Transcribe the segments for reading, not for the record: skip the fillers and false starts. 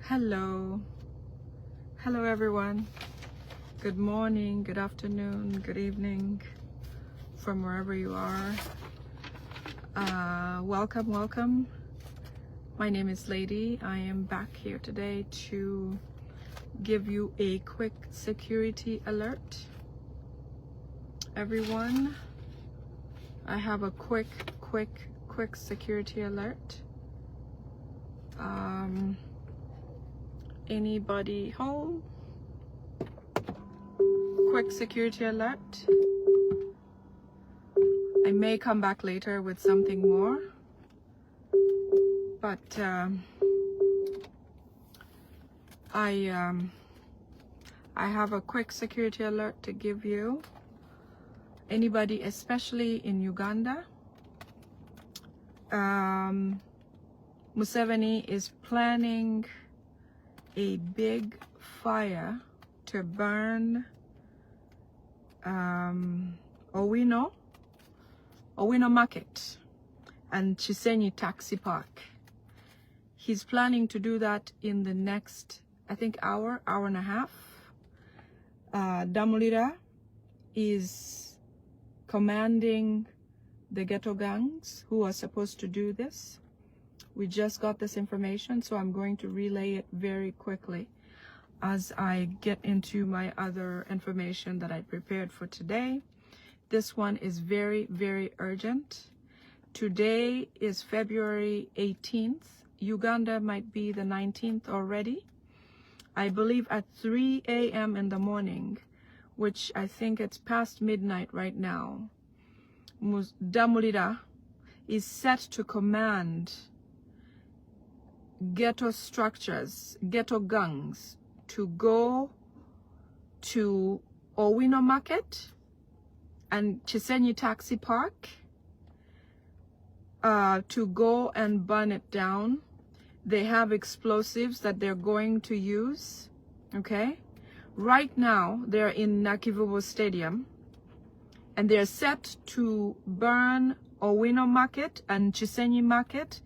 Hello everyone. Good morning, good afternoon, good evening from wherever you are. Welcome. My name is Lady. I am back here today to give you a quick security alert. Everyone, I have a quick security alert. Anybody home? Quick security alert. I may come back later with something more, but I have a quick security alert to give you. Anybody, especially in Uganda, Museveni is planning a big fire to burn owino market and Chisenyi taxi park. He's planning to do that in the next, I think, hour and a half. Damulira is commanding the ghetto gangs who are supposed to do this. We just got this information, so I'm going to relay it very quickly as I get into my other information that I prepared for today. This one is very urgent. Today is February 18th. Uganda might be the 19th already. I believe at 3 a.m. in the morning, which I think it's past midnight right now, Damulira is set to command ghetto structures, ghetto gangs, to go to Owino Market and Chisenyi Taxi Park to go and burn it down. They have explosives that they're going to use, okay? Right now, they're in Nakivubo Stadium, and they're set to burn Owino Market and Chisenyi Market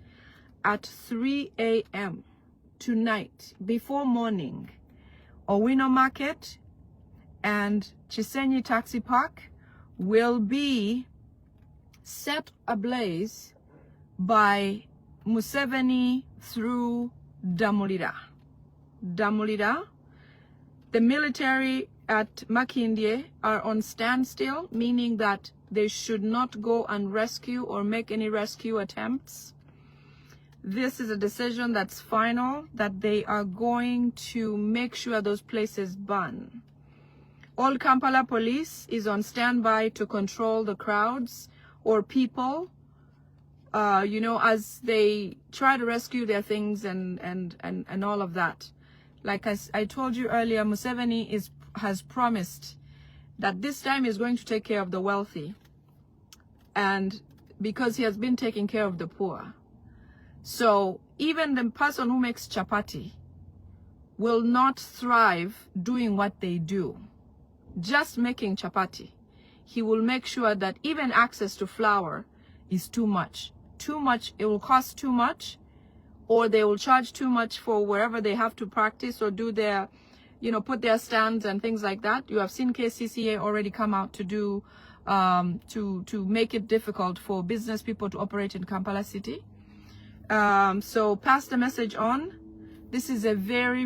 at 3 a.m. tonight, before morning. Owino Market and Chisenyi Taxi Park will be set ablaze by Museveni through Damulira. The military at Makindye are on standstill, meaning that they should not go and rescue or make any rescue attempts. This is a decision that's final, that they are going to make sure those places burn. All Kampala police is on standby to control the crowds or people, as they try to rescue their things and all of that. Like I told you earlier, Museveni has promised that this time he's going to take care of the wealthy, and because he has been taking care of the poor. So even the person who makes chapati will not thrive doing what they do, just making chapati. He will make sure that even access to flour is too much. It will cost too much, or they will charge too much for wherever they have to practice or do their, put their stands and things like that. You have seen KCCA already come out to do, to make it difficult for business people to operate in Kampala City. So pass the message on. This is a very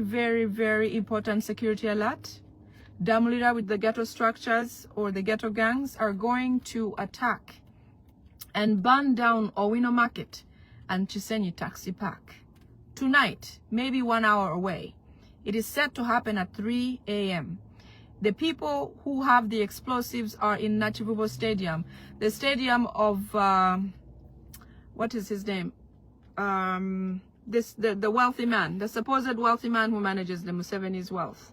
important security alert. Damulira with the ghetto structures or the ghetto gangs are going to attack and burn down Owino Market and Chisenyi Taxi Park tonight, maybe 1 hour away. It is set to happen at 3 a.m. The people who have the explosives are in Nakivubo Stadium, the stadium of what is his name? The wealthy man, the supposed wealthy man who manages the Museveni's wealth.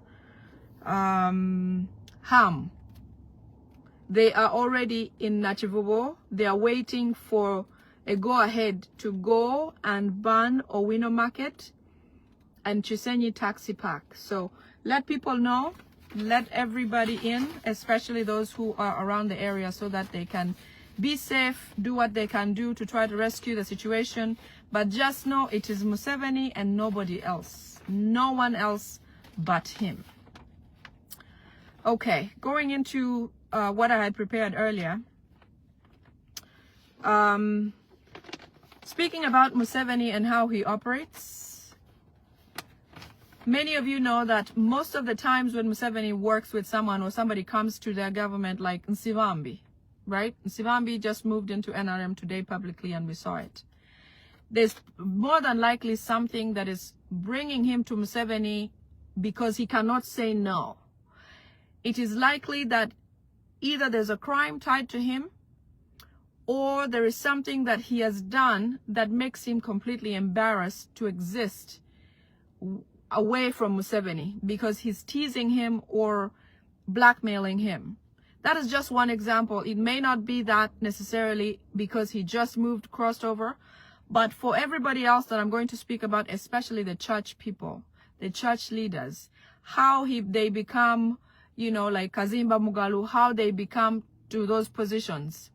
Ham. They are already in Nakivubo. They are waiting for a go-ahead to go and burn Owino Market and Chisenyi Taxi Park. So let people know, let everybody in, especially those who are around the area, so that they can be safe, do what they can do to try to rescue the situation, But just know it is Museveni and nobody else. No one else but him. Okay, going into what I had prepared earlier. Speaking about Museveni and how he operates, many of you know that most of the times when Museveni works with someone or somebody comes to their government, like Nsivambi, right? Nsivambi just moved into NRM today publicly and we saw it. There's more than likely something that is bringing him to Museveni because he cannot say no. It is likely that either there's a crime tied to him or there is something that he has done that makes him completely embarrassed to exist away from Museveni because he's teasing him or blackmailing him. That is just one example. It may not be that necessarily because he just moved, crossed over, but for everybody else that I'm going to speak about, especially the church people, the church leaders, how they become, you know, like Kazimba Mugalu, how they become to those positions.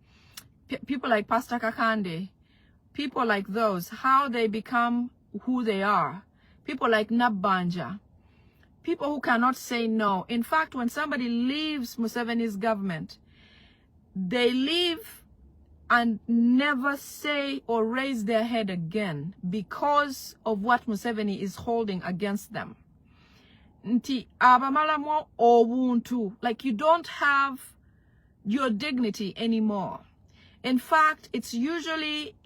People like Pastor Kakande, people like those, how they become who they are. People like Nabanja, people who cannot say no. In fact, when somebody leaves Museveni's government, they leave and never say or raise their head again because of what Museveni is holding against them. Nti abamalamo obuntu, like you don't have your dignity anymore. In fact, it's usually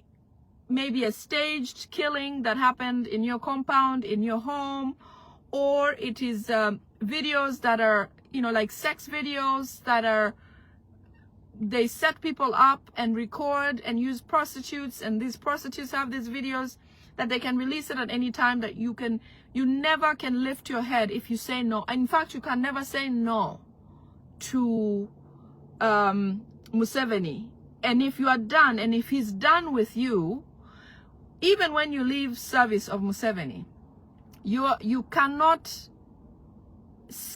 maybe a staged killing that happened in your compound, in your home, or it is videos that are, you know, like sex videos that are, they set people up and record and use prostitutes, and these prostitutes have these videos that they can release it at any time, that you never can lift your head if you say no. In fact, you can never say no to Museveni. And if you are done, and if he's done with you, even when you leave service of Museveni, you cannot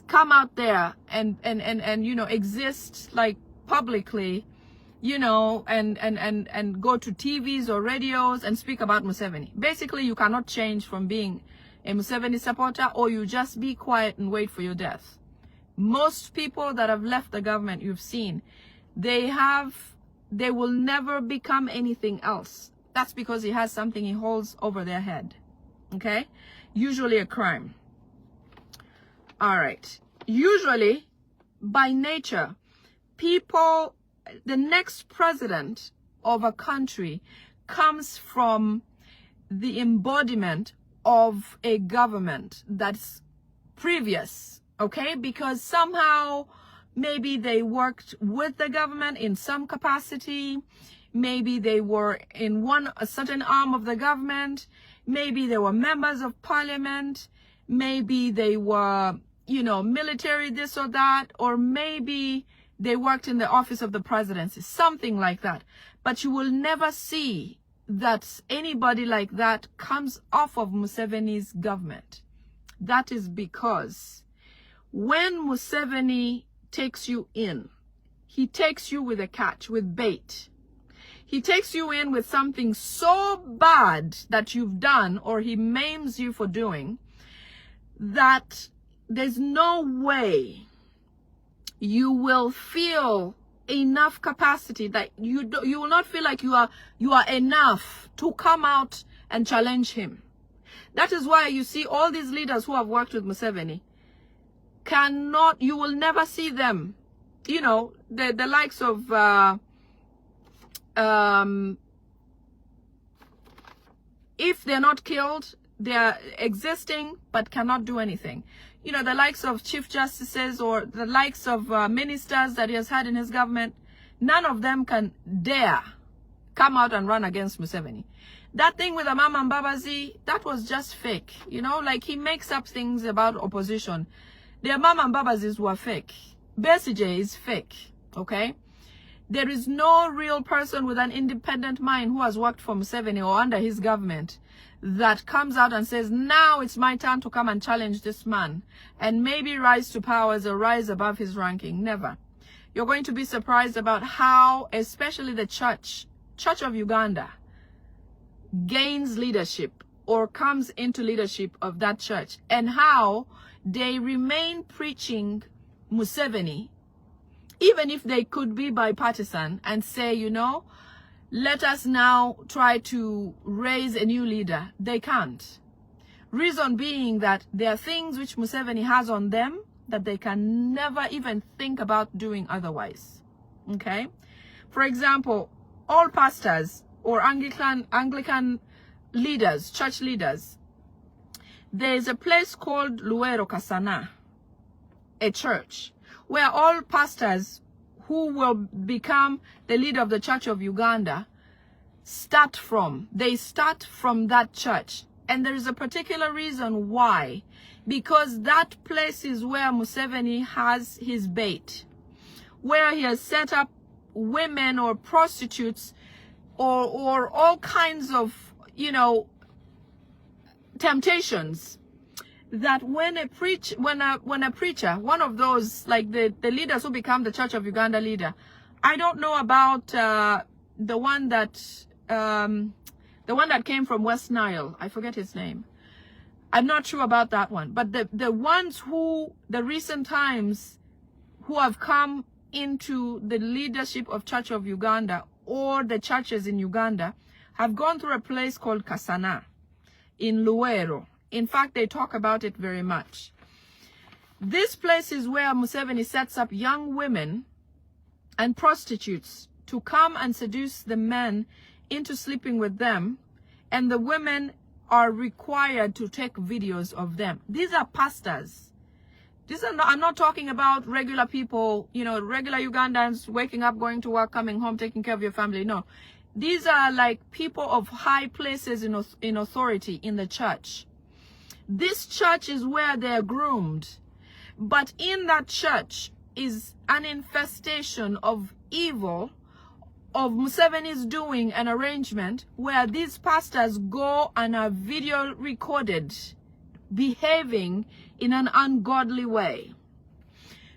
come out there and you know, exist like publicly, you know, and go to TVs or radios and speak about Museveni. Basically, you cannot change from being a Museveni supporter, or you just be quiet and wait for your death. Most people that have left the government, you've seen, they will never become anything else. That's because he has something he holds over their head. Okay? Usually a crime. All right. Usually, by nature, people, the next president of a country comes from the embodiment of a government that's previous. Okay? Because somehow, maybe they worked with the government in some capacity. Maybe they were in a certain arm of the government. Maybe they were members of parliament. Maybe they were, you know, military, this or that. Or maybe they worked in the office of the presidency, something like that. But you will never see that anybody like that comes off of Museveni's government. That is because when Museveni takes you in, he takes you with a catch, with bait. He takes you in with something so bad that you've done, or he maims you for doing, that there's no way you will feel enough capacity, that you will not feel like you are enough to come out and challenge him. That is why you see all these leaders who have worked with Museveni you will never see them, you know, the likes of if they're not killed, they're existing but cannot do anything. You know, the likes of chief justices or the likes of ministers that he has had in his government, none of them can dare come out and run against Museveni. That thing with Amama Mbabazi, that was just fake. You know, like he makes up things about opposition. The Amama Mbabazis were fake. Besigye is fake, okay? There is no real person with an independent mind who has worked for Museveni or under his government that comes out and says, now it's my turn to come and challenge this man and maybe rise to power or rise above his ranking. Never. You're going to be surprised about how, especially the Church of Uganda, gains leadership or comes into leadership of that church, and how they remain preaching Museveni, even if they could be bipartisan, and say, you know, let us now try to raise a new leader. They can't. Reason being that there are things which Museveni has on them that they can never even think about doing otherwise. Okay? For example, all pastors or Anglican leaders, church leaders, there is a place called Luero Kasana, a church, where all pastors who will become the leader of the Church of Uganda start from. They start from that church. And there is a particular reason why. Because that place is where Museveni has his bait, where he has set up women or prostitutes or all kinds of, you know, temptations, that when a preacher, one of those, like the leaders who become the Church of Uganda leader, I don't know about the one that came from West Nile. I forget his name. I'm not sure about that one. But the ones who, the recent times, who have come into the leadership of Church of Uganda or the churches in Uganda have gone through a place called Kasana in Luero. In fact, they talk about it very much. This place is where Museveni sets up young women and prostitutes to come and seduce the men into sleeping with them, and the women are required to take videos of them. These are pastors. These are not, I'm not talking about regular people, you know, regular Ugandans waking up, going to work, coming home, taking care of your family. No. These are like people of high places in authority in the church. This church is where they're groomed. But in that church is an infestation of evil, of Museveni's doing an arrangement where these pastors go and are video recorded behaving in an ungodly way.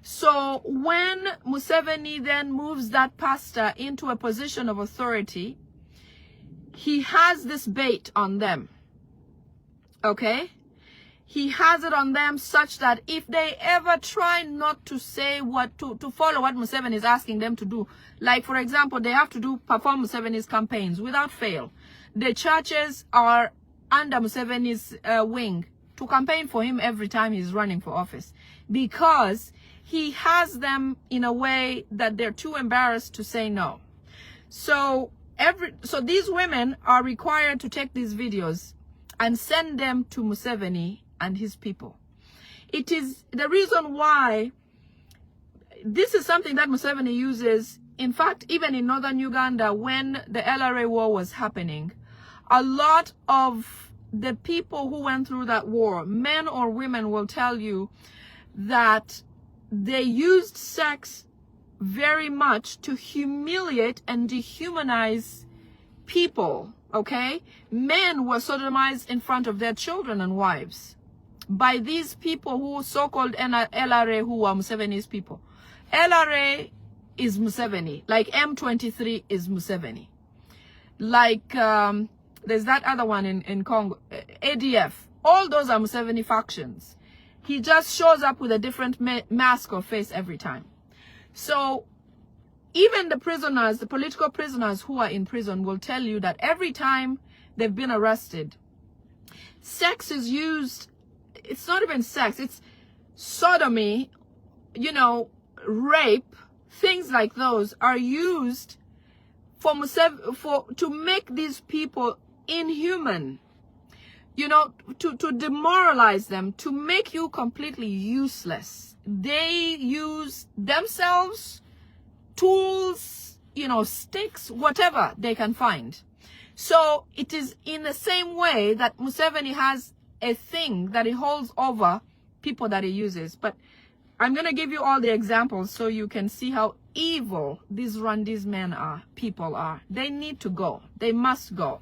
So when Museveni then moves that pastor into a position of authority, he has this bait on them. Okay? He has it on them such that if they ever try not to say to follow what Museveni is asking them to do, like for example, they have to perform Museveni's campaigns without fail. The churches are under Museveni's wing to campaign for him every time he's running for office, because he has them in a way that they're too embarrassed to say no. So these women are required to take these videos and send them to Museveni and his people. It is the reason why this is something that Museveni uses. In fact, even in northern Uganda, when the LRA war was happening, a lot of the people who went through that war, men or women, will tell you that they used sex very much to humiliate and dehumanize people, okay? Men were sodomized in front of their children and wives by these people who so-called LRA, who are Museveni's people. LRA is Museveni, like M23 is Museveni. Like there's that other one in Congo, ADF. All those are Museveni factions. He just shows up with a different mask or face every time. So even the prisoners, the political prisoners who are in prison will tell you that every time they've been arrested, sex is used. It's not even sex, it's sodomy, you know, rape, things like those are used to make these people inhuman, you know, to demoralize them, to make you completely useless. They use themselves, tools, you know, sticks, whatever they can find. So it is in the same way that Museveni has a thing that he holds over people that he uses. But I'm going to give you all the examples so you can see how evil these people are. They need to go. They must go.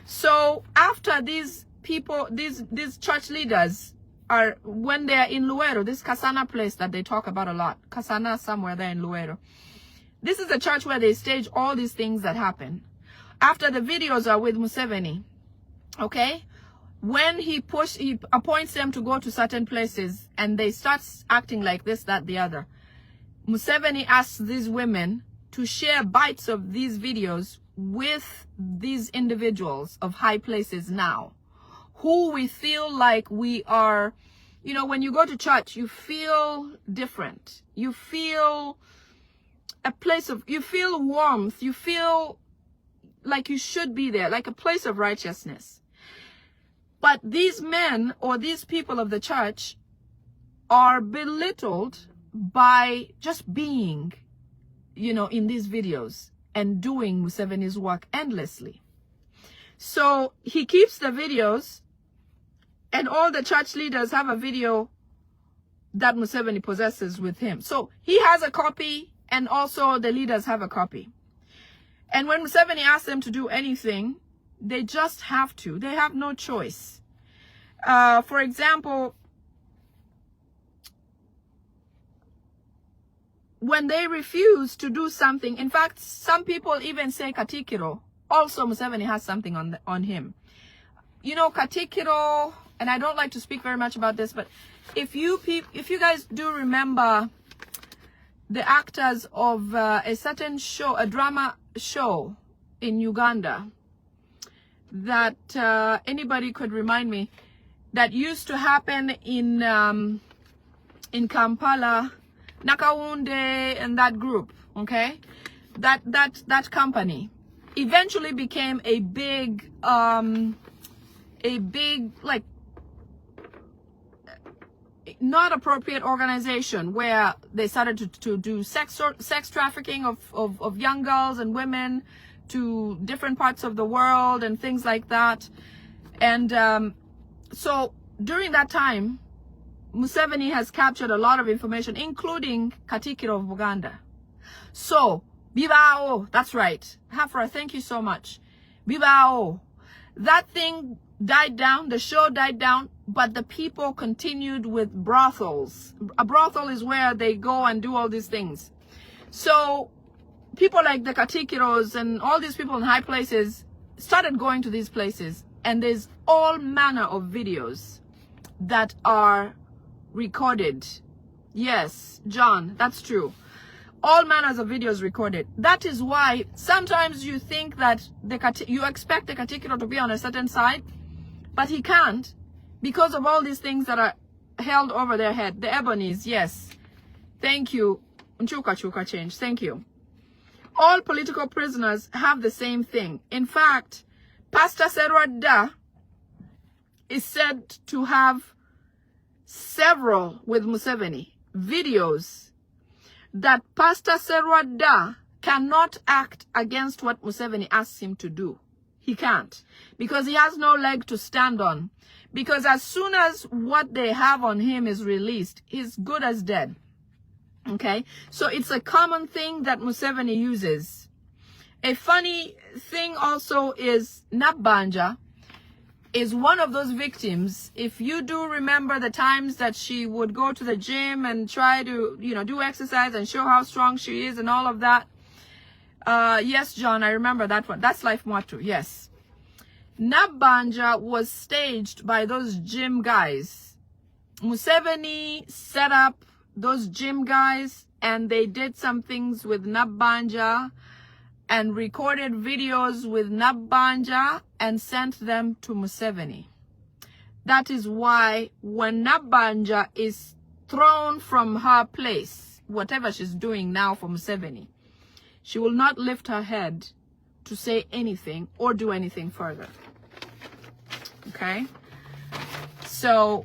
So after these people, these church leaders are, when they are in Luero, this Kasana place that they talk about a lot, Kasana somewhere there in Luero. This is a church where they stage all these things that happen. after the videos are with Museveni, okay, when he appoints them to go to certain places and they start acting like this, that, the other, Museveni asks these women to share bites of these videos with these individuals of high places now, who we feel like we are, you know, when you go to church, you feel different. You feel a place of, you feel warmth. You feel like you should be there, like a place of righteousness. But these men or these people of the church are belittled by just being, you know, in these videos and doing Museveni's work endlessly. So he keeps the videos, and all the church leaders have a video that Museveni possesses with him. So he has a copy, and also the leaders have a copy. And when Museveni asks them to do anything, they just have to. They have no choice. For example, when they refuse to do something, in fact, some people even say Katikiro, also Museveni has something on him. You know, Katikiro, and I don't like to speak very much about this, but if you guys do remember the actors of a certain show, a drama show in Uganda, that anybody could remind me, that used to happen in Kampala, Nakawunde and that group, okay, that company eventually became a big like not appropriate organization, where they started to do sex trafficking of young girls and women to different parts of the world and things like that. And so during that time, Museveni has captured a lot of information, including Katikiro of Buganda. So, Bibao, that's right. Hafra, thank you so much. Bibao. That thing died down, the show died down, but the people continued with brothels. A brothel is where they go and do all these things. So, people like the Katikiros and all these people in high places started going to these places, and there's all manner of videos that are recorded. Yes, John, that's true. All manners of videos recorded. That is why sometimes you think that you expect the Katikiro to be on a certain side, but he can't, because of all these things that are held over their head. The ebonies, yes. Thank you. Chuka change. Thank you. All political prisoners have the same thing. In fact, Pastor Serwada is said to have several with Museveni videos that Pastor Serwada cannot act against what Museveni asks him to do. He can't, because he has no leg to stand on. Because as soon as what they have on him is released, he's good as dead. Okay, so it's a common thing that Museveni uses. A funny thing also is Nabanja is one of those victims. If you do remember the times that she would go to the gym and try to, you know, do exercise and show how strong she is and all of that. Yes, John, I remember that one. That's Life Mwatu, yes. Nabanja was staged by those gym guys. Museveni set up those gym guys, and they did some things with Nabanja and recorded videos with Nabanja and sent them to Museveni. That is why when Nabanja is thrown from her place, whatever she's doing now for Museveni, she will not lift her head to say anything or do anything further. Okay? So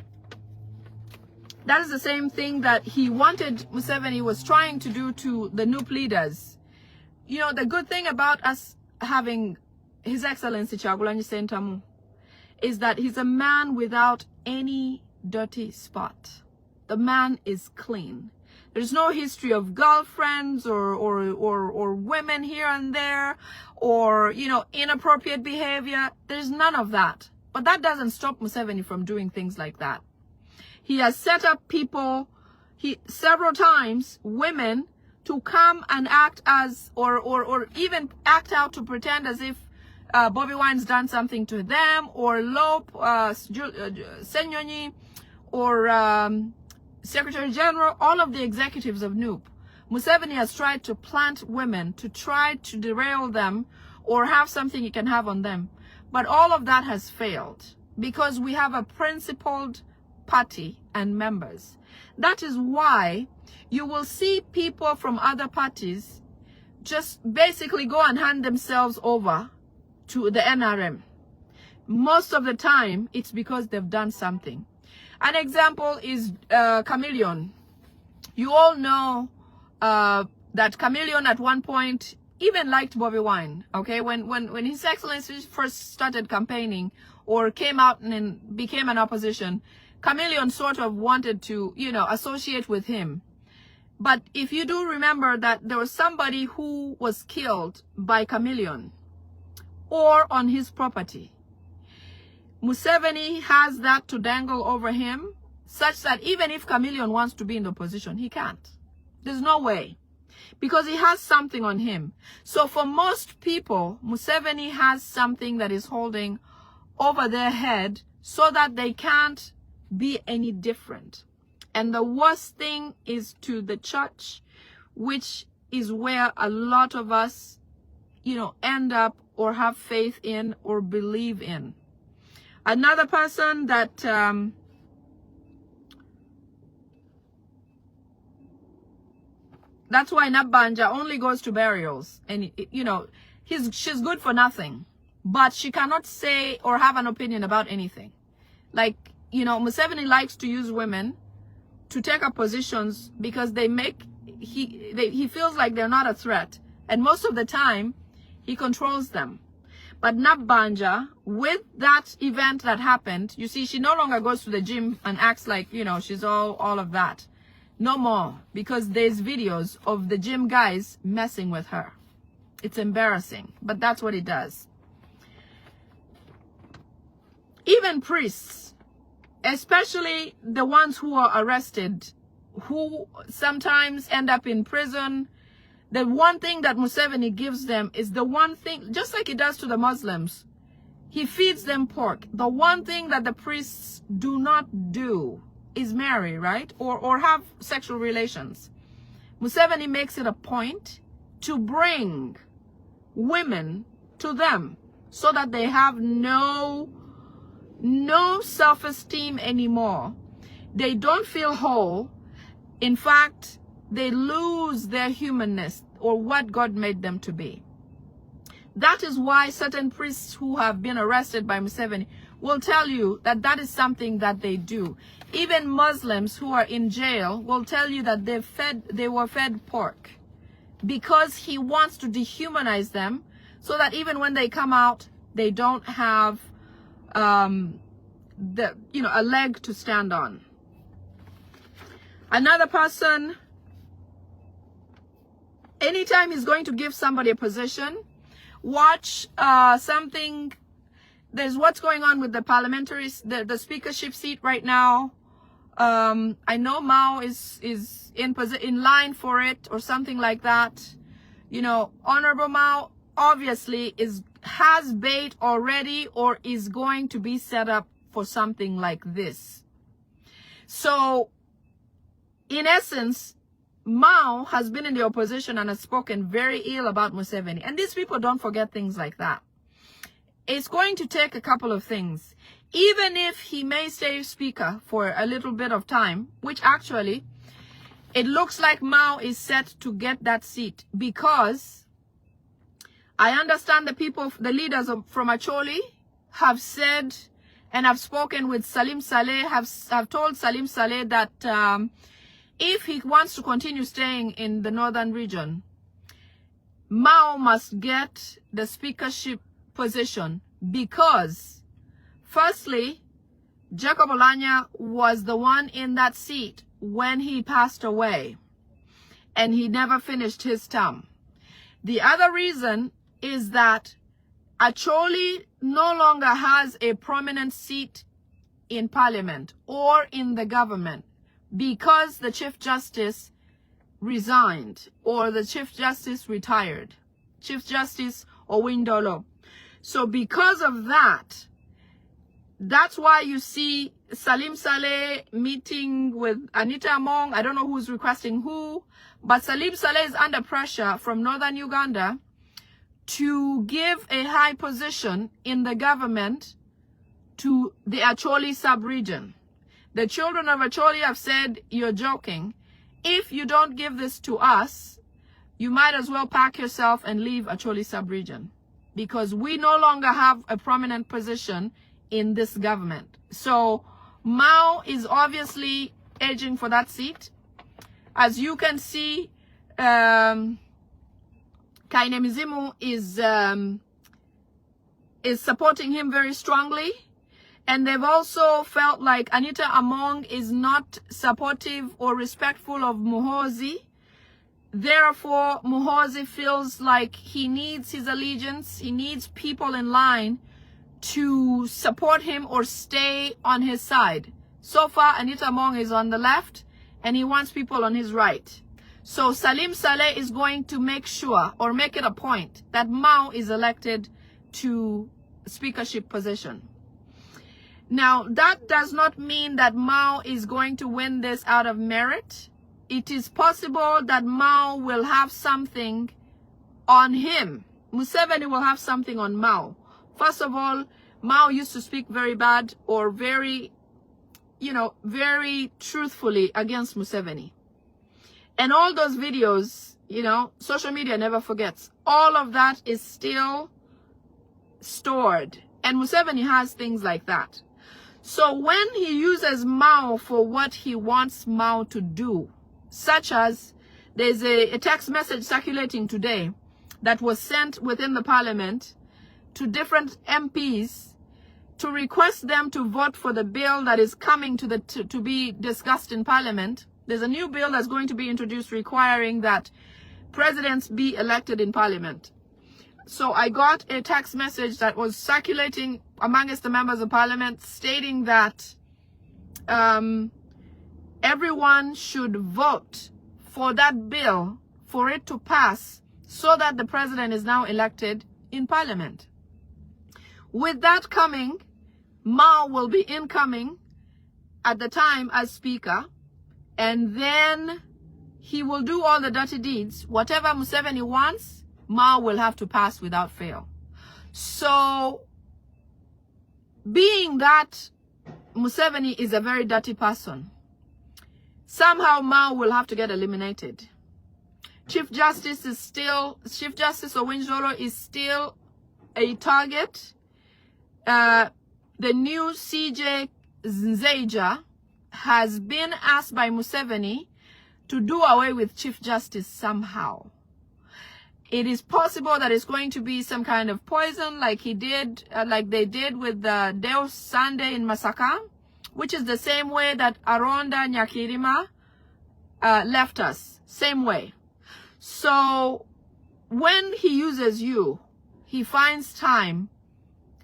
that is the same thing that he wanted, Museveni was trying to do to the NUP leaders. You know, the good thing about us having His Excellency Kyagulanyi Ssentamu is that he's a man without any dirty spot. The man is clean. There's no history of girlfriends or women here and there, or, you know, inappropriate behavior. There's none of that. But that doesn't stop Museveni from doing things like that. He has set up people, several times, women, to come and act as, or even act out to pretend as if Bobby Wine's done something to them, or Lope, Senyonyi, or Secretary General, all of the executives of NUP. Museveni has tried to plant women to try to derail them or have something he can have on them. But all of that has failed because we have a principled party and members. That is why you will see people from other parties just basically go and hand themselves over to the NRM. Most of the time, it's because they've done something. An example is Chameleon. You all know that Chameleon at one point even liked Bobby Wine. Okay, when His Excellency first started campaigning or came out and became an opposition, Chameleon sort of wanted to, you know, associate with him. But if you do remember that there was somebody who was killed by Chameleon or on his property, Museveni has that to dangle over him, such that even if Chameleon wants to be in the opposition, he can't. There's no way, because he has something on him. So for most people, Museveni has something that is holding over their head so that they can't be any different. And the worst thing is to the church, which is where a lot of us, you know, end up or have faith in or believe in. Another person that that's why Nabanja only goes to burials, and you know, she's good for nothing, but she cannot say or have an opinion about anything. Like, you know, Museveni likes to use women to take up positions because they make he feels like they're not a threat, and most of the time he controls them. But Nabanja, with that event that happened, you see, she no longer goes to the gym and acts like, you know, she's all of that. No more, because there's videos of the gym guys messing with her. It's embarrassing, but that's what it does. Even priests, especially the ones who are arrested, who sometimes end up in prison, the one thing that Museveni gives them is the one thing, just like he does to the Muslims, he feeds them pork. The one thing that the priests do not do is marry, right? Or have sexual relations. Museveni makes it a point to bring women to them so that they have no self-esteem anymore. They don't feel whole. In fact, they lose their humanness or what God made them to be. That is why certain priests who have been arrested by Museveni will tell you that that is something that they do. Even Muslims who are in jail will tell you that they were fed pork, because he wants to dehumanize them so that even when they come out, they don't have a leg to stand on. Another person, anytime he's going to give somebody a position, watch something. There's what's going on with the the speakership seat right now. I know Mao is in line for it or something like that. You know, Honorable Mao obviously has bait already or is going to be set up for something like this. So, in essence, Mao has been in the opposition and has spoken very ill about Museveni. And these people don't forget things like that. It's going to take a couple of things. Even if he may stay speaker for a little bit of time, which actually, it looks like Mao is set to get that seat, because I understand the leaders from Acholi have said and have spoken with Salim Saleh, have told Salim Saleh that if he wants to continue staying in the northern region, Mao must get the speakership position, because firstly, Jacob Olanya was the one in that seat when he passed away, and he never finished his term. The other reason is that Acholi no longer has a prominent seat in parliament or in the government, because the Chief Justice resigned, or the Chief Justice retired. Chief Justice owino. So because of that, that's why you see Salim Saleh meeting with Anita Among. I don't know who's requesting who, but Salim Saleh is under pressure from northern Uganda to give a high position in the government to the Acholi sub-region. The children of Acholi have said, you're joking. If you don't give this to us, you might as well pack yourself and leave Acholi sub-region, because we no longer have a prominent position in this government. So Mao is obviously edging for that seat. As you can see, Kaine Mizimu is supporting him very strongly. And they've also felt like Anita Among is not supportive or respectful of Muhoozi. Therefore, Muhoozi feels like he needs his allegiance. He needs people in line to support him or stay on his side. So far, Anita Among is on the left and he wants people on his right. So Salim Saleh is going to make sure or make it a point that Mao is elected to speakership position. Now, that does not mean that Mao is going to win this out of merit. It is possible that Mao will have something on him. Museveni will have something on Mao. First of all, Mao used to speak very bad or very, very truthfully against Museveni. And all those videos, social media never forgets. All of that is still stored. And Museveni has things like that. So when he uses Mao for what he wants Mao to do, such as there's a text message circulating today that was sent within the parliament to different MPs to request them to vote for the bill that is coming to be discussed in parliament. There's a new bill that's going to be introduced requiring that presidents be elected in parliament. So I got a text message that was circulating amongst the members of parliament stating that everyone should vote for that bill for it to pass so that the president is now elected in parliament. With that coming, Mao will be incoming at the time as speaker, and then he will do all the dirty deeds. Whatever Museveni wants, Mao will have to pass without fail. So, being that Museveni is a very dirty person, somehow Mao will have to get eliminated. Chief Justice Owino is still a target. The new CJ Nzeja has been asked by Museveni to do away with Chief Justice somehow. It is possible that it's going to be some kind of poison like they did with the Deus Sunday in Masaka, which is the same way that Aronda Nyakirima left us. Same way. So when he uses you, he finds time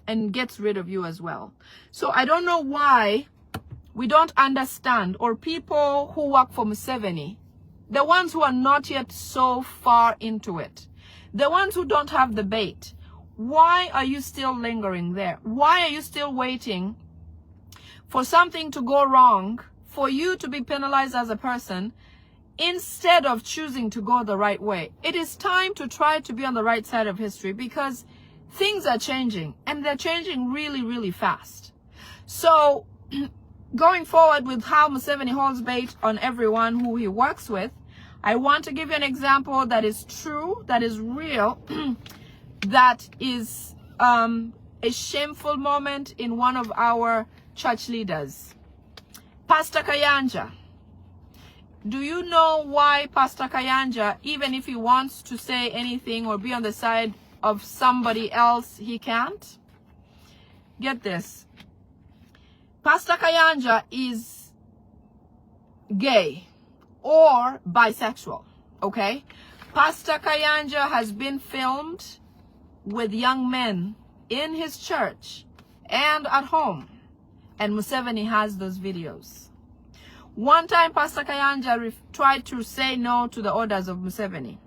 and gets rid of you as well. So I don't know why we don't understand, or people who work for Museveni, the ones who are not yet so far into it, the ones who don't have the bait, why are you still lingering there? Why are you still waiting for something to go wrong for you to be penalized as a person instead of choosing to go the right way? It is time to try to be on the right side of history, because things are changing and they're changing really, really fast. So going forward with how Museveni holds bait on everyone who he works with, I want to give you an example that is true, that is real, that is a shameful moment in one of our church leaders. Pastor Kayanja. Do you know why Pastor Kayanja, even if he wants to say anything or be on the side of somebody else, he can't? Get this. Pastor Kayanja is gay or bisexual, okay? Pastor Kayanja has been filmed with young men in his church and at home, and Museveni has those videos. One time, Pastor Kayanja tried to say no to the orders of Museveni.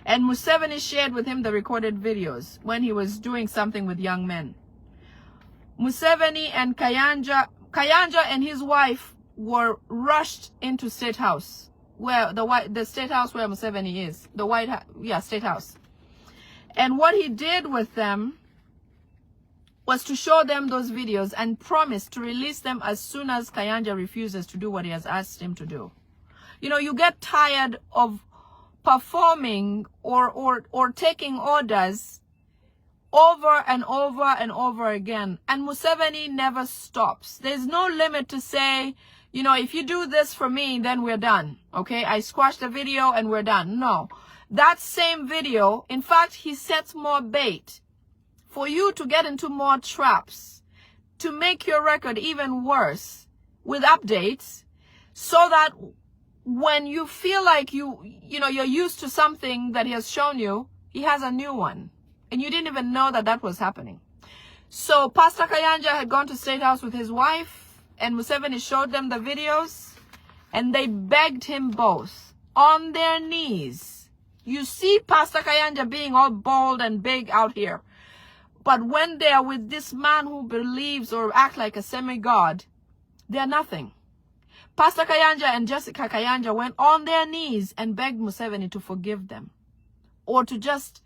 And Museveni shared with him the recorded videos when he was doing something with young men. Museveni and Kayanja and his wife were rushed into State House, where the State House where Museveni is, State House. And what he did with them was to show them those videos and promised to release them as soon as Kayanja refuses to do what he has asked him to do. You know, you get tired of performing or taking orders over and over and over again. And Museveni never stops. There's no limit to say, you know, if you do this for me, then we're done. Okay, I squashed the video and we're done. No. That same video, in fact, he sets more bait for you to get into more traps, to make your record even worse with updates, so that when you feel like you're used to something that he has shown you, he has a new one. And you didn't even know that that was happening. So Pastor Kayanja had gone to State House with his wife, and Museveni showed them the videos, and they begged him both on their knees. You see Pastor Kayanja being all bold and big out here. But when they are with this man who believes or act like a semi-god, they are nothing. Pastor Kayanja and Jessica Kayanja went on their knees and begged Museveni to forgive them, or to just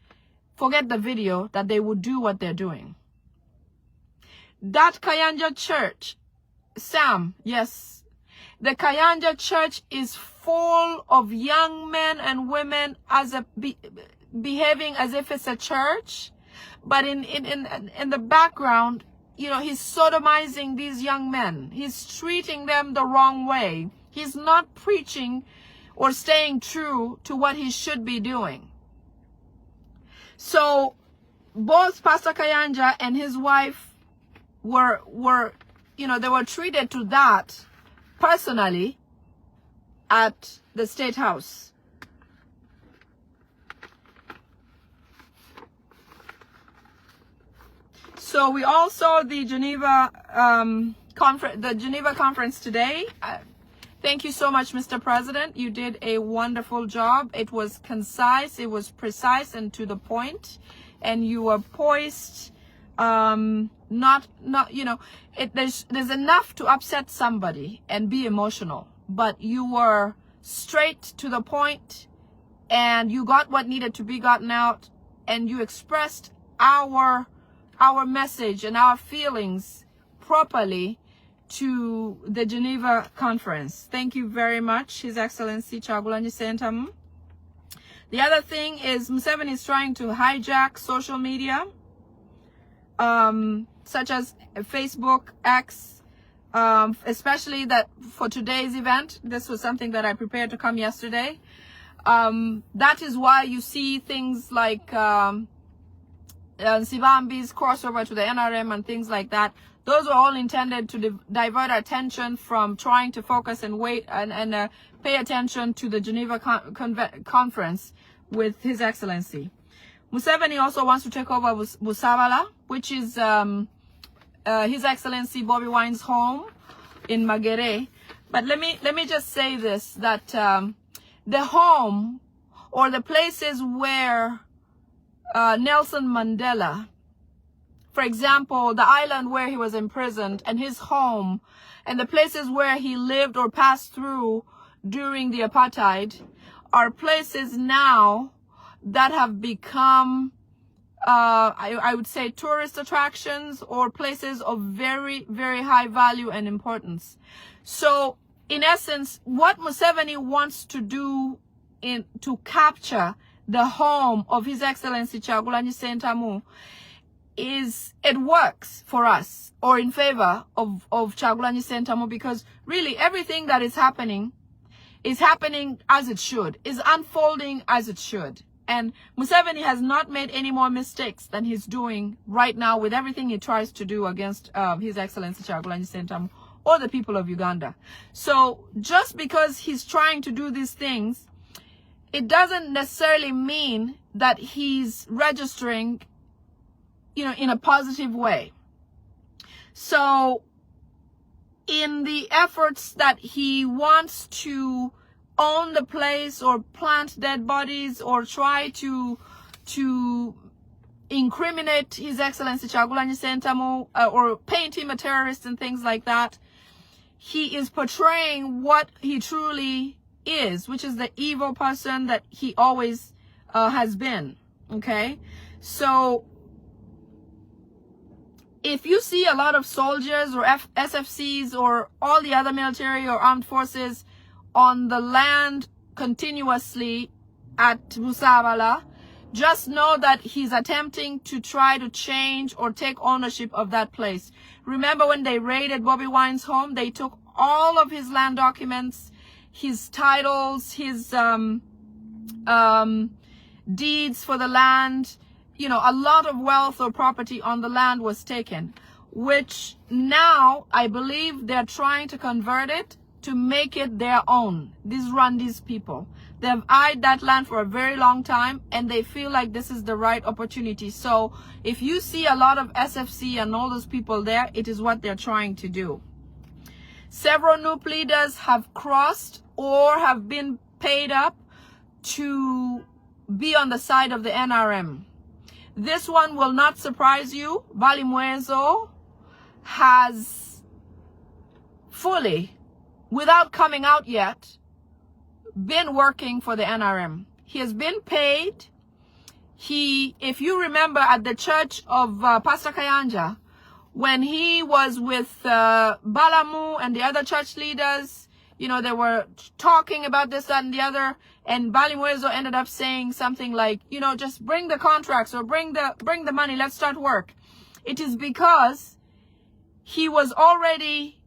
forget the video, that they would do what they're doing. That Kayanja church, Sam, yes, the Kayanja church is full of young men and women behaving as if it's a church. But in the background, you know, he's sodomizing these young men. He's treating them the wrong way. He's not preaching or staying true to what he should be doing. So both Pastor Kayanja and his wife were they were treated to that personally at the State House. So we all saw the Geneva conference today. Thank you so much, Mr. President. You did a wonderful job. It was concise, it was precise and to the point, and you were poised. There's enough to upset somebody and be emotional, but you were straight to the point, and you got what needed to be gotten out, and you expressed our message and our feelings properly to the Geneva conference. Thank you very much, His Excellency Kyagulanyi Ssentamu. The other thing is Museveni is trying to hijack social media, such as Facebook, X, especially that for today's event. This was something that I prepared to come yesterday. That is why you see things like Sibambi's crossover to the NRM and things like that. Those were all intended to divert our attention from trying to focus and wait and pay attention to the Geneva conference with His Excellency. Museveni also wants to take over Busabala, which is His Excellency Bobi Wine's home in Magere. But let me just say this, that the home or the places where Nelson Mandela, for example, the island where he was imprisoned and his home and the places where he lived or passed through during the apartheid, are places now that have become, I would say, tourist attractions or places of very, very high value and importance. So, in essence, what Museveni wants to do to capture the home of His Excellency Kyagulanyi Ssentamu it works for us, or in favor of Kyagulanyi Ssentamu, because really everything that is happening as it should, is unfolding as it should. And Museveni has not made any more mistakes than he's doing right now with everything he tries to do against His Excellency Kyagulanyi Ssentamu or the people of Uganda. So just because he's trying to do these things, it doesn't necessarily mean that he's registering, in a positive way. So in the efforts that he wants to own the place or plant dead bodies or try to incriminate His Excellency Kyagulanyi Ssentamu or paint him a terrorist and things like that. He is portraying what he truly is, which is the evil person that he always has been. Okay, so if you see a lot of soldiers or SFCs or all the other military or armed forces on the land continuously at Busabala, just know that he's attempting to try to change or take ownership of that place. Remember when they raided Bobby Wine's home, they took all of his land documents, his titles, his deeds for the land. You know, a lot of wealth or property on the land was taken, which now I believe they're trying to convert it to make it their own. These Rwandese people, they've eyed that land for a very long time and they feel like this is the right opportunity. So if you see a lot of SFC and all those people there, it is what they're trying to do. Several NUP leaders have crossed or have been paid up to be on the side of the NRM. This one will not surprise you. Balimwezo has fully, without coming out yet, been working for the NRM. He has been paid. If you remember at the church of Pastor Kayanja, when he was with Balamu and the other church leaders, you know, they were talking about this, that, and the other. And Balimwezo ended up saying something like, you know, just bring the contracts or bring the money. Let's start work. It is because he was already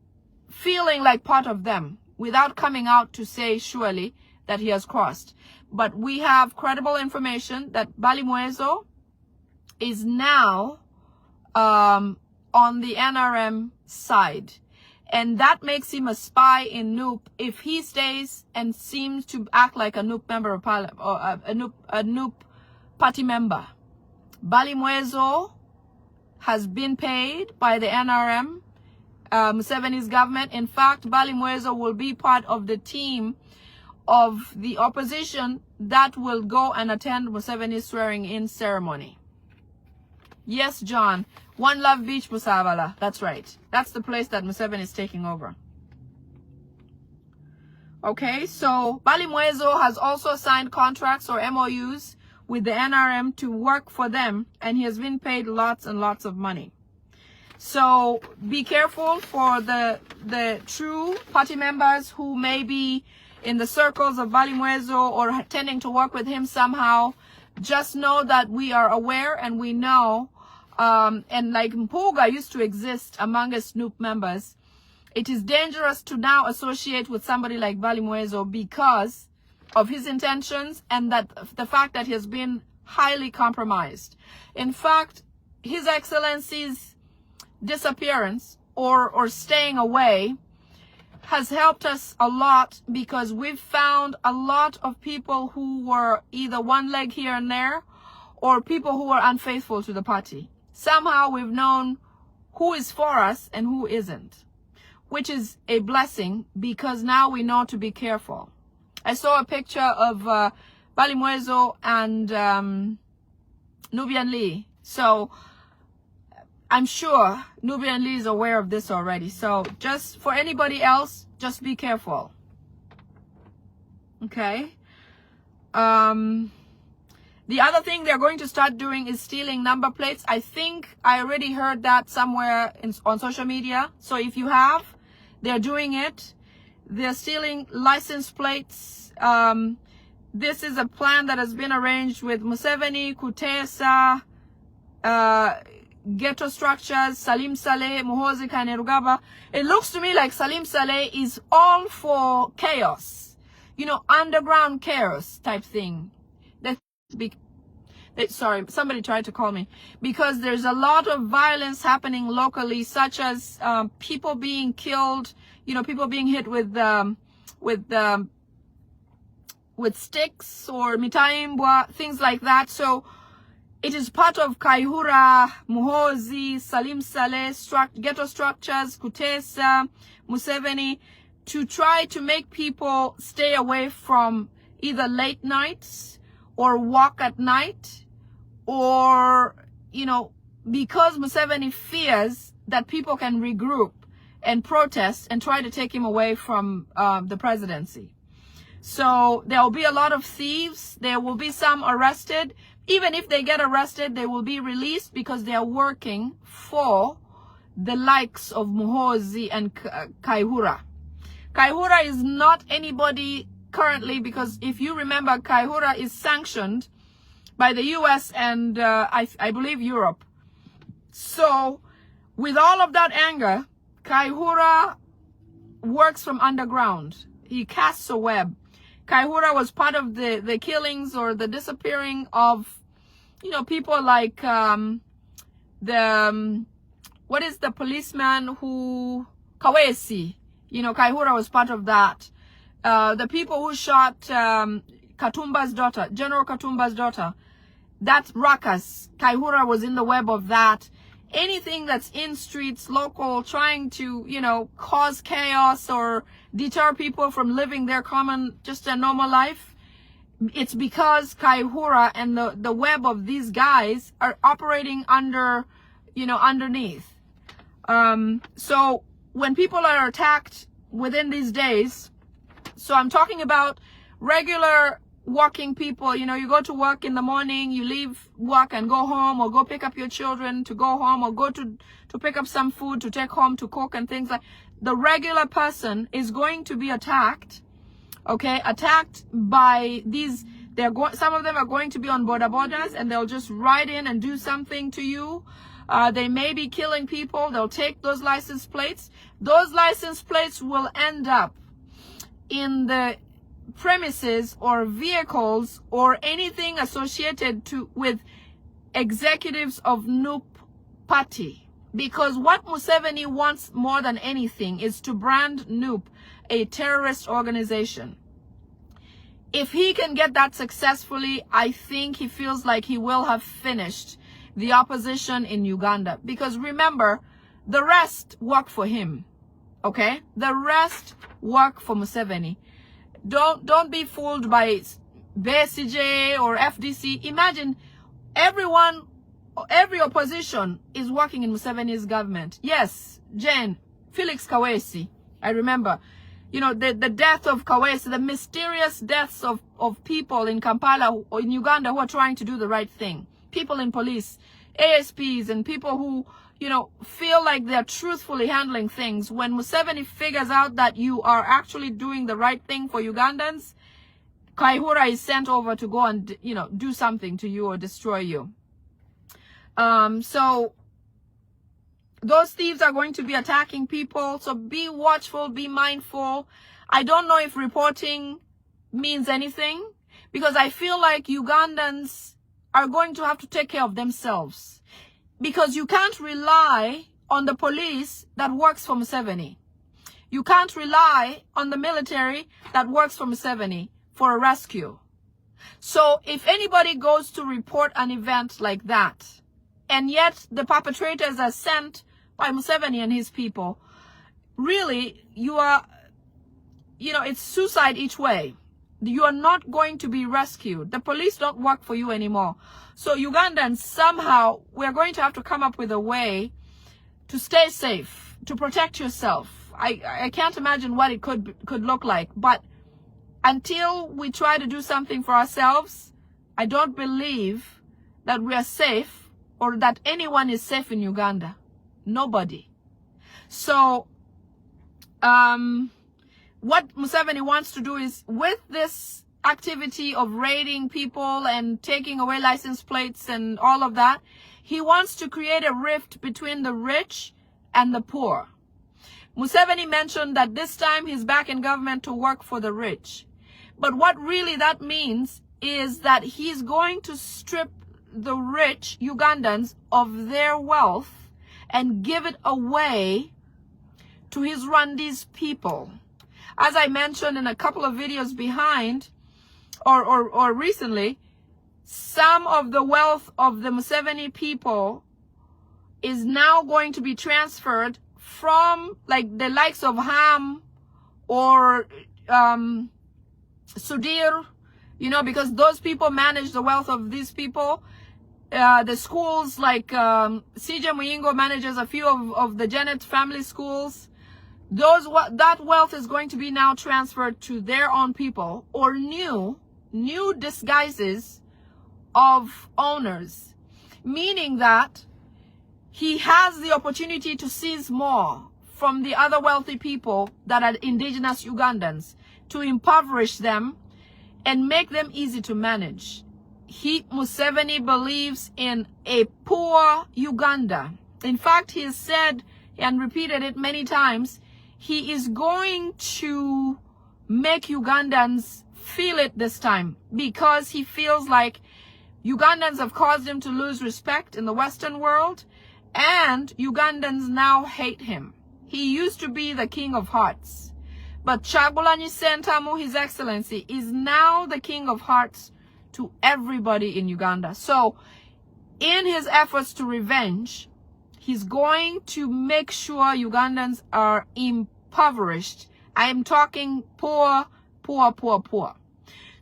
feeling like part of them without coming out to say surely that he has crossed. But we have credible information that Balimwezo is now on the NRM side. And that makes him a spy in NUP if he stays and seems to act like a NUP member of parliament or a NUP party member. Balimwezo has been paid by the NRM, Museveni's government. In fact, Balimwezo will be part of the team of the opposition that will go and attend Museveni's swearing-in ceremony. Yes, John. One Love Beach, Busabala. That's right. That's the place that Museveni is taking over. Okay, so Balimwezo has also signed contracts or MOUs with the NRM to work for them, and he has been paid lots and lots of money. So be careful for the true party members who may be in the circles of Balimwezo or tending to work with him somehow. Just know that we are aware and we know. And like Mpuga used to exist among us Snoop members, it is dangerous to now associate with somebody like Balimwezo because of his intentions and that the fact that he has been highly compromised. In fact, His Excellency's disappearance or staying away has helped us a lot because we've found a lot of people who were either one leg here and there or people who were unfaithful to the party. Somehow we've known who is for us and who isn't, which is a blessing because now we know to be careful. I saw a picture of Balimwezo and Nubian Lee. So I'm sure Nubian Lee is aware of this already. So just for anybody else, just be careful. Okay. The other thing they're going to start doing is stealing number plates. I think I already heard that somewhere on social media. So if you have, they're doing it. They're stealing license plates. This is a plan that has been arranged with Museveni, Kutesa, Ghetto Structures, Salim Saleh, Muhoozi Kainerugaba. It looks to me like Salim Saleh is all for chaos. You know, underground chaos type thing. Sorry, somebody tried to call me. Because there's a lot of violence happening locally, such as people being killed, you know, people being hit with sticks or mitaimbwa, things like that. So it is part of Kaihura, Muhoozi, Salim Saleh, Ghetto Structures, Kutesa, Museveni, to try to make people stay away from either late nights or walk at night, or, you know, because Museveni fears that people can regroup and protest and try to take him away from the presidency. So there will be a lot of thieves. There will be some arrested. Even if they get arrested, they will be released because they are working for the likes of Muhoozi and Kaihura. Kaihura is not anybody currently, because if you remember, Kaihura is sanctioned by the US and I believe Europe. So with all of that anger, Kaihura works from underground. He casts a web. Kaihura was part of the killings or the disappearing of, you know, people like what is the policeman who, Kawesi, you know, Kaihura was part of that. The people who shot Katumba's daughter, General Katumba's daughter, that ruckus, Kaihura was in the web of that. Anything that's in streets, local, trying to, you know, cause chaos or deter people from living their common, just a normal life, it's because Kaihura and the web of these guys are operating under, you know, underneath. So when people are attacked within these days, so I'm talking about regular working people, you know, you go to work in the morning, you leave work and go home, or go pick up your children to go home, or go to pick up some food to take home to cook and things like. The regular person is going to be attacked, okay, attacked by these. Some of them are going to be on borders, and they'll just ride in and do something to you. They may be killing people. They'll take those license plates. Those license plates will end up in the premises or vehicles or anything associated with executives of NUP party. Because what Museveni wants more than anything is to brand NUP a terrorist organization. If he can get that successfully, I think he feels like he will have finished the opposition in Uganda. Because remember, the rest work for him. Okay? The rest work for Museveni. Don't be fooled by BSJ or FDC. Imagine every opposition is working in Museveni's government. Yes, Jane, Felix Kawesi, I remember. You know, the death of Kawesi, the mysterious deaths of people in Kampala or in Uganda who are trying to do the right thing. People in police, ASPs, and people who, you know, feel like they're truthfully handling things. When Museveni figures out that you are actually doing the right thing for Ugandans, Kaihura is sent over to go and, you know, do something to you or destroy you. So those thieves are going to be attacking people. So be watchful, be mindful. I don't know if reporting means anything, because I feel like Ugandans are going to have to take care of themselves. Because you can't rely on the police that works for Museveni. You can't rely on the military that works for Museveni for a rescue. So if anybody goes to report an event like that, and yet the perpetrators are sent by Museveni and his people, really, you are, you know, it's suicide each way. You are not going to be rescued. The police don't work for you anymore. So Ugandans, somehow, we're going to have to come up with a way to stay safe, to protect yourself. I can't imagine what it could look like. But until we try to do something for ourselves, I don't believe that we are safe or that anyone is safe in Uganda. Nobody. So, what Museveni wants to do is, with this activity of raiding people and taking away license plates and all of that, he wants to create a rift between the rich and the poor. Museveni mentioned that this time he's back in government to work for the rich. But what really that means is that he's going to strip the rich Ugandans of their wealth and give it away to his Rwandese people. As I mentioned in a couple of videos behind, or recently, some of the wealth of the Museveni people is now going to be transferred from, like, the likes of Ham or Sudir, you know, because those people manage the wealth of these people. The schools like CJ Muyingo manages a few of the Janet family schools. That wealth is going to be now transferred to their own people, or new disguises of owners, meaning that he has the opportunity to seize more from the other wealthy people that are indigenous Ugandans, to impoverish them and make them easy to manage. Museveni believes in a poor Uganda. In fact, he has said and repeated it many times, he is going to make Ugandans feel it this time, because he feels like Ugandans have caused him to lose respect in the Western world, and Ugandans now hate him. He used to be the King of Hearts, but Kyagulanyi Ssentamu, His Excellency, is now the King of Hearts to everybody in Uganda. So in his efforts to revenge, he's going to make sure Ugandans are impoverished. I am talking poor.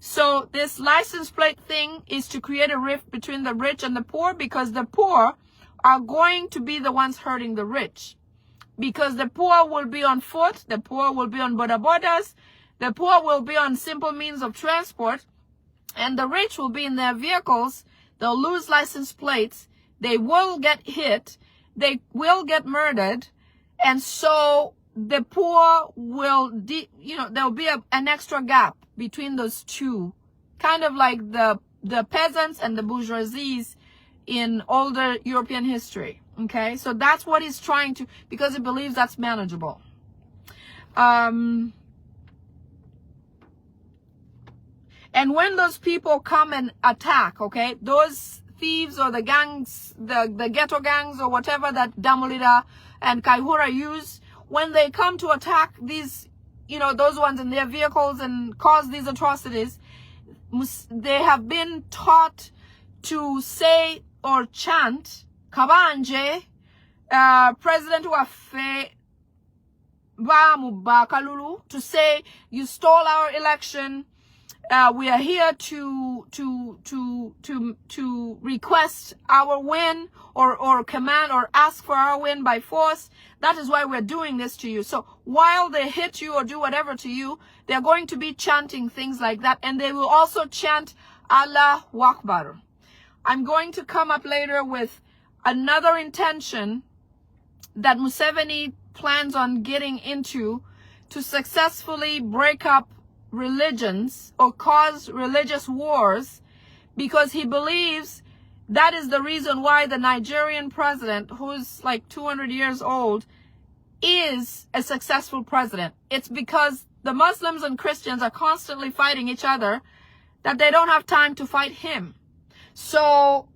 So this license plate thing is to create a rift between the rich and the poor, because the poor are going to be the ones hurting the rich. Because the poor will be on foot, the poor will be on border borders, the poor will be on simple means of transport, and the rich will be in their vehicles. They'll lose license plates, they will get hit, they will get murdered, and so the poor will, there'll be an extra gap between those two, kind of like the peasants and the bourgeoisies in older European history. Okay, so that's what he's trying to, because he believes that's manageable. And when those people come and attack, okay, those thieves or the gangs, the ghetto gangs or whatever that Damulida and Kaihura use, when they come to attack these, those ones in their vehicles and cause these atrocities, they have been taught to say or chant Kabanje, President Wafe Bamubakalulu, to say, you stole our election. We are here to request our win, or command or ask for our win by force. That is why we're doing this to you. So while they hit you or do whatever to you, they're going to be chanting things like that, and they will also chant Allah Akbar. I'm going to come up later with another intention that Museveni plans on getting into to successfully break up religions or cause religious wars, because he believes that is the reason why the Nigerian president, who's like 200 years old, is a successful president. It's because the Muslims and Christians are constantly fighting each other that they don't have time to fight him. So,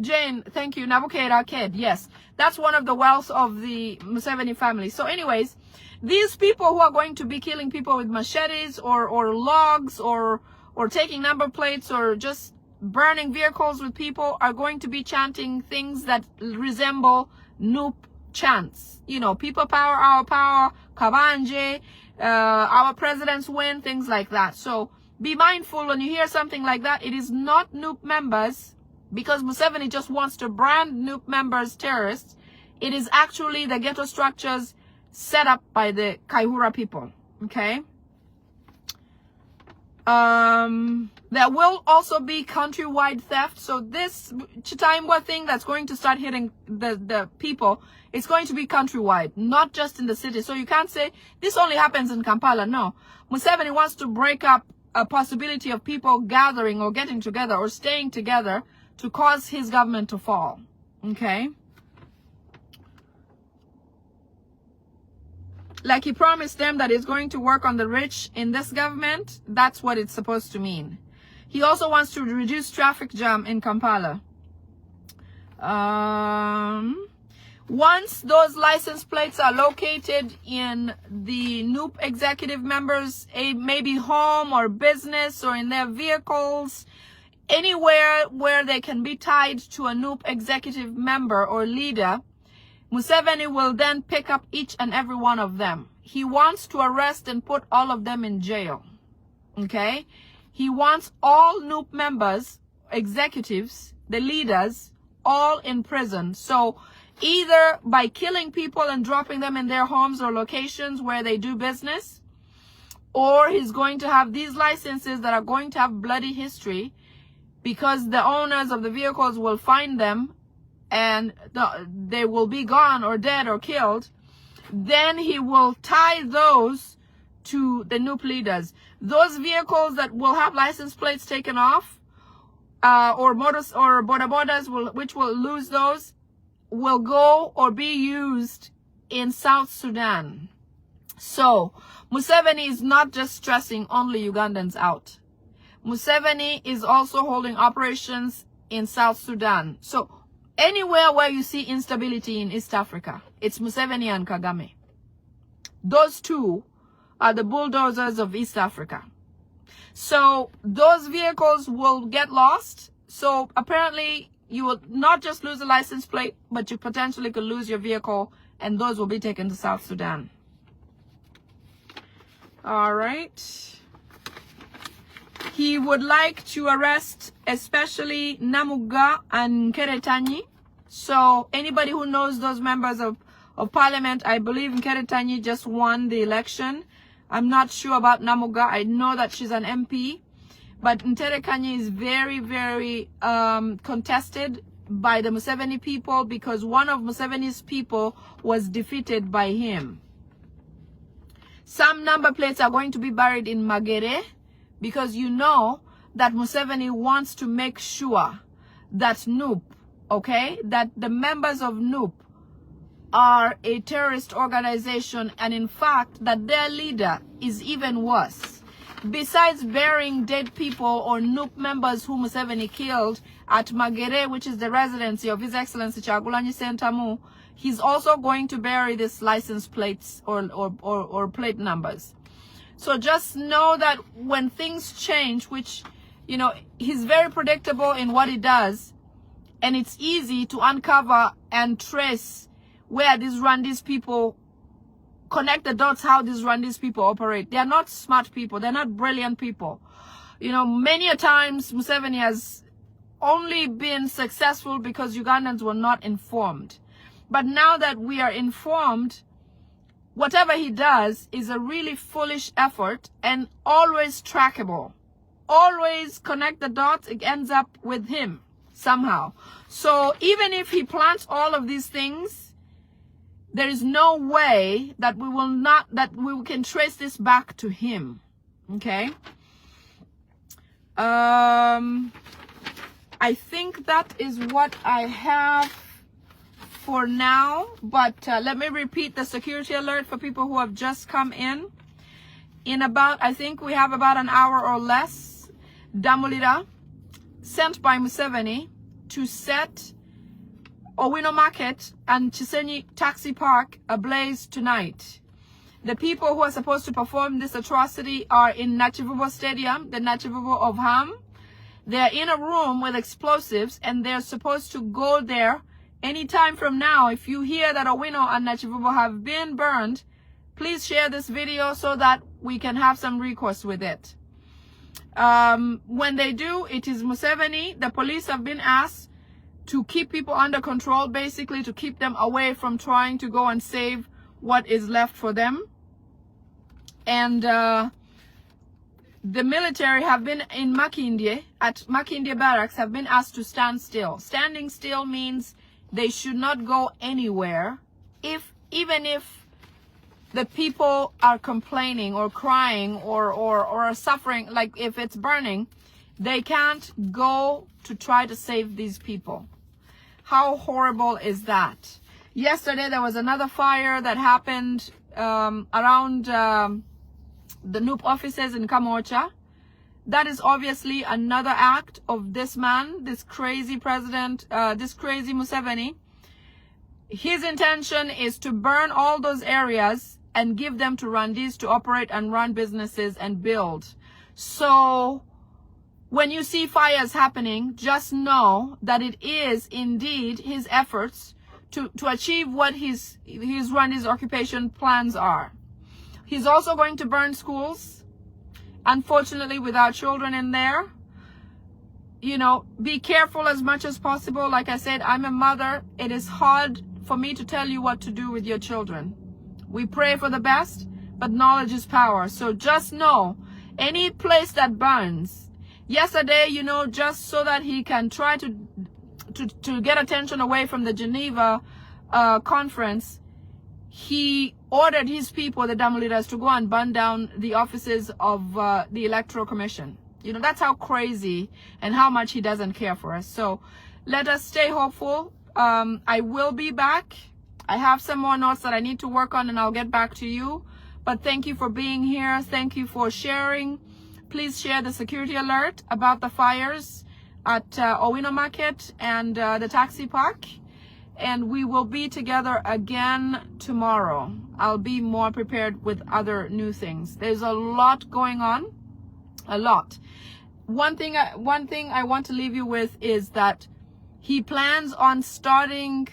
Jane, thank you. Nabukeda Ked, yes. That's one of the wealth of the Museveni family. So anyways, these people who are going to be killing people with machetes or logs or taking number plates or just burning vehicles with people are going to be chanting things that resemble Nup chants. People power, our power, Kabanje, our presidents win, things like that. So be mindful when you hear something like that. It is not Nup members, because Museveni just wants to brand Nup members terrorists. It is actually the ghetto structures set up by the Kaihura people. Okay. There will also be countrywide theft. So this Chitaimbwa thing that's going to start hitting the people, it's going to be countrywide, not just in the city. So you can't say this only happens in Kampala. No. Museveni wants to break up a possibility of people gathering or getting together or staying together to cause his government to fall. Okay. Like he promised them that he's going to work on the rich in this government. That's what it's supposed to mean. He also wants to reduce traffic jam in Kampala. Once those license plates are located in the Nup executive members, maybe home or business or in their vehicles, anywhere where they can be tied to a Nup executive member or leader, Museveni will then pick up each and every one of them. he wants to arrest and put all of them in jail. Okay? He wants all NUP members, executives, the leaders, all in prison. So either by killing people and dropping them in their homes or locations where they do business, or he's going to have these licenses that are going to have bloody history because the owners of the vehicles will find them and they will be gone or dead or killed. Then he will tie those to the NUP leaders. Those vehicles that will have license plates taken off, or motors or border borders which will lose those, will go or be used in South Sudan. So Museveni is not just stressing only Ugandans out. Museveni is also holding operations in South Sudan. So anywhere where you see instability in East Africa, it's Museveni and Kagame. Those two are the bulldozers of East Africa. So those vehicles will get lost. So apparently you will not just lose a license plate, but you potentially could lose your vehicle, and those will be taken to South Sudan. All right. He would like to arrest especially Namuga and Keretanyi. So anybody who knows those members of parliament, I believe Keretanyi just won the election. I'm not sure about Namuga. I know that she's an MP. But Nterekanyi is very, very contested by the Museveni people because one of Museveni's people was defeated by him. Some number plates are going to be buried in Magere because you know that Museveni wants to make sure that NUP, okay, that the members of NUP are a terrorist organization, and in fact that their leader is even worse. Besides burying dead people or NUP members who Museveni killed at Magere, which is the residency of His Excellency Kyagulanyi Ssentamu, he's also going to bury these license plates or plate numbers. So just know that when things change, which, you know, he's very predictable in what he does, and it's easy to uncover and trace where these Rwandese people connect the dots, how these Rwandese people operate. They are not smart people. They're not brilliant people. You know, many a times Museveni has only been successful because Ugandans were not informed. But now that we are informed, whatever he does is a really foolish effort and always trackable. Always connect the dots, it ends up with him somehow. So even if he plants all of these things, there is no way that we can trace this back to him. Okay. I think that is what I have for now, but let me repeat the security alert for people who have just come in. In about, I think we have about an hour or less, Damulira sent by Museveni to set Owino Market and Chisenyi Taxi Park ablaze tonight. The people who are supposed to perform this atrocity are in Nachivubo Stadium, the Nachivubo of Ham. They're in a room with explosives and they're supposed to go there anytime from now. If you hear that Owino and Nachivubo have been burned, please share this video so that we can have some recourse with it. When they do, it is Museveni. The police have been asked to keep people under control, basically to keep them away from trying to go and save what is left for them. And the military have been in Makindye, at Makindye barracks, have been asked to stand still. Standing still means they should not go anywhere. Even if the people are complaining or crying or suffering, like if it's burning, they can't go to try to save these people. How horrible is that? Yesterday, there was another fire that happened around the NUP offices in Kamocha. That is obviously another act of this man, this crazy president, this crazy Museveni. His intention is to burn all those areas and give them to Rwandese to operate and run businesses and build. So when you see fires happening, just know that it is indeed his efforts to achieve what his Rwandese occupation plans are. He's also going to burn schools, unfortunately, without children in there. You know, be careful as much as possible. Like I said, I'm a mother. It is hard for me to tell you what to do with your children. We pray for the best, but knowledge is power. So just know, any place that burns, yesterday, you know, just so that he can try to get attention away from the Geneva conference, he ordered his people, the Dam leaders, to go and burn down the offices of the Electoral Commission. You know, that's how crazy and how much he doesn't care for us. So let us stay hopeful. I will be back. I have some more notes that I need to work on, and I'll get back to you. But thank you for being here. Thank you for sharing. Please share the security alert about the fires at Owino Market and the taxi park. And we will be together again tomorrow. I'll be more prepared with other new things. There's a lot going on. A lot. One thing I want to leave you with is that he plans on starting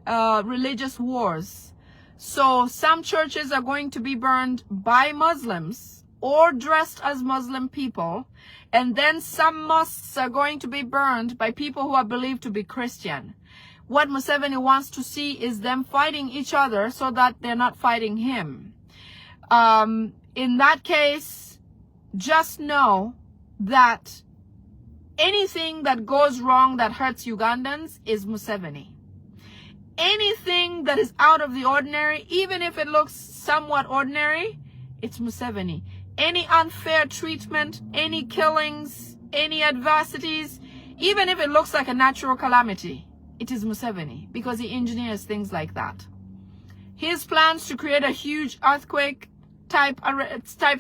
religious wars. So some churches are going to be burned by Muslims or dressed as Muslim people, and then some mosques are going to be burned by people who are believed to be Christian. What Museveni wants to see is them fighting each other so that they're not fighting him. In that case, just know that anything that goes wrong that hurts Ugandans is Museveni. Anything that is out of the ordinary, even if it looks somewhat ordinary, it's Museveni. Any unfair treatment, any killings, any adversities, even if it looks like a natural calamity, it is Museveni, because he engineers things like that. His plans to create a huge earthquake type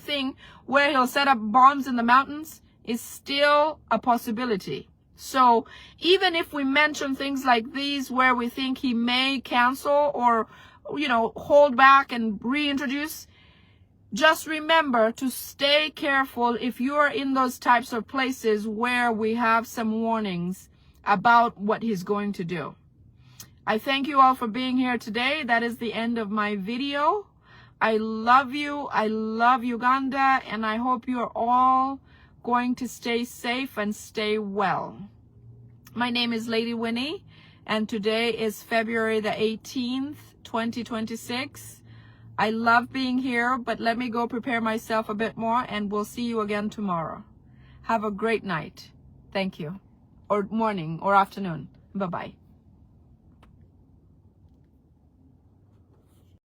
thing where he'll set up bombs in the mountains is still a possibility. So even if we mention things like these where we think he may cancel or, you know, hold back and reintroduce, just remember to stay careful if you're in those types of places where we have some warnings about what he's going to do. I thank you all for being here today. That is the end of my video. I love you. I love Uganda, and I hope you're all going to stay safe and stay well. My name is Lady Winnie, and today is February the 18th, 2026. I love being here, but let me go prepare myself a bit more, and we'll see you again tomorrow. Have a great night. Thank you. Or morning or afternoon. Bye-bye.